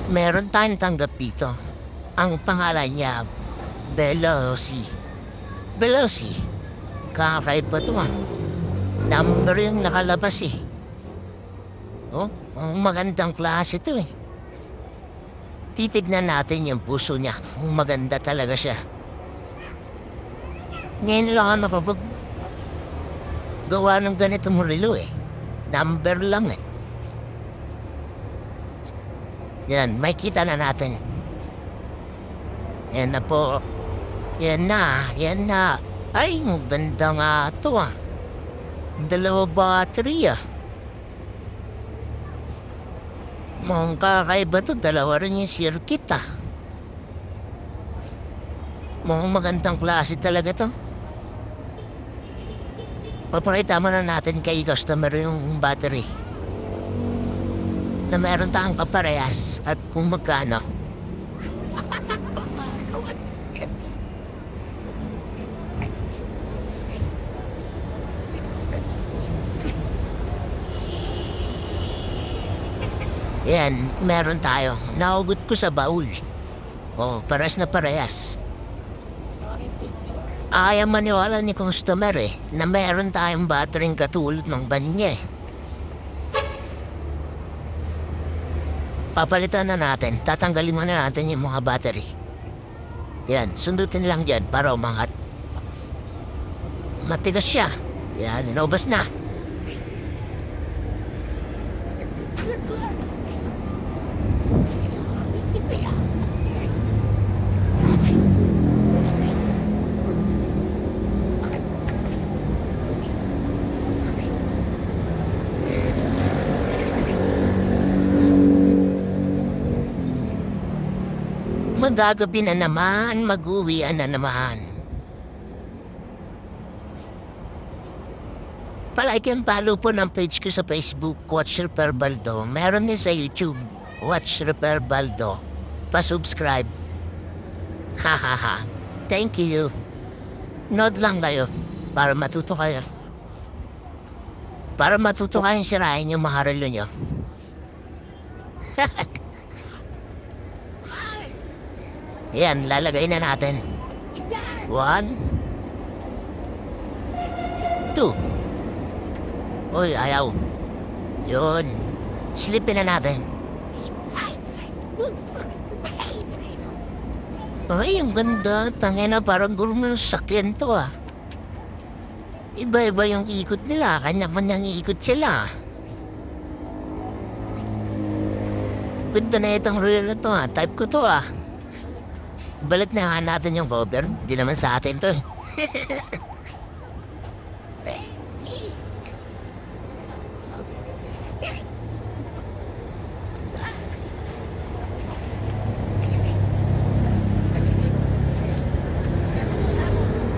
Meron tayong tanggap dito. Ang pangalan niya, Veloci. Veloci, kakaiba to ah. Number yung nakalabas eh. Oh, ang magandang klase to eh. Titignan natin yung puso niya. Maganda talaga siya. Ngayon lang ako gawa ng ganitong relo eh. Number lang eh. Yan, may kita na natin. Yan na po. Yan na, yan na. Ay, maganda nga to ah. Dalawa battery ah. Mukhang kakaiba to, dalawa rin yung circuit ah. Mukhang magandang klase talaga to. Papakita mo na natin kay customer yung battery. Na meron tayong kaparehas at kung magkano. Yan, meron tayo. Naugot ko sa baul. Oh, pares na parehas. Ayaw maniwala ni customer eh, na meron tayong battery katulad ng banya eh. Papalitan na natin, tatanggalin muna natin yung mga battery. Yan, sundutin lang dyan para umangat. Matigas siya. Yan, inubos na. Magagabi na naman, mag-uwian na naman. Palike and follow po ng page ko sa Facebook, Watch Repair Baldo. Meron din sa YouTube, Watch Repair Baldo. Pa-subscribe. Hahaha. Thank you. Nod lang kayo para matuto kayo. Para matuto kayong sirain yung mga relo nyo. Yan, lalagay na natin. 1 2. Uy, ayaw. Yun. Slipin na natin. Ay, ang ganda. Tangina, parang gulong ng sakyan to ah. Iba-iba yung ikot nila. Kanya-kanyang ikot sila. Ganda na itong reel na to ah. Type ko to ah. Balik na nga natin yung cover. Di naman sa atin to eh.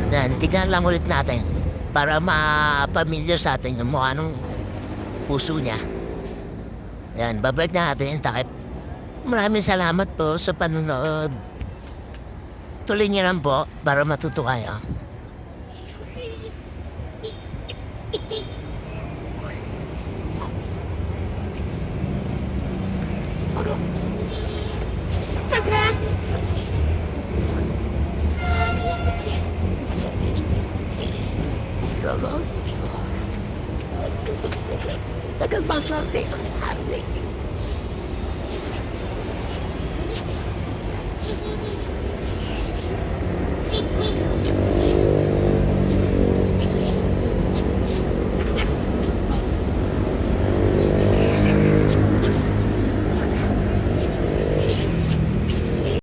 Yan, tignan lang ulit natin para mapamilya sa atin yung mukha ng puso niya. Yan, babalik na natin yung takip. Maraming salamat po sa panonood. Tuloy niyo lang po para matuto kayo. Tagal pa sorte.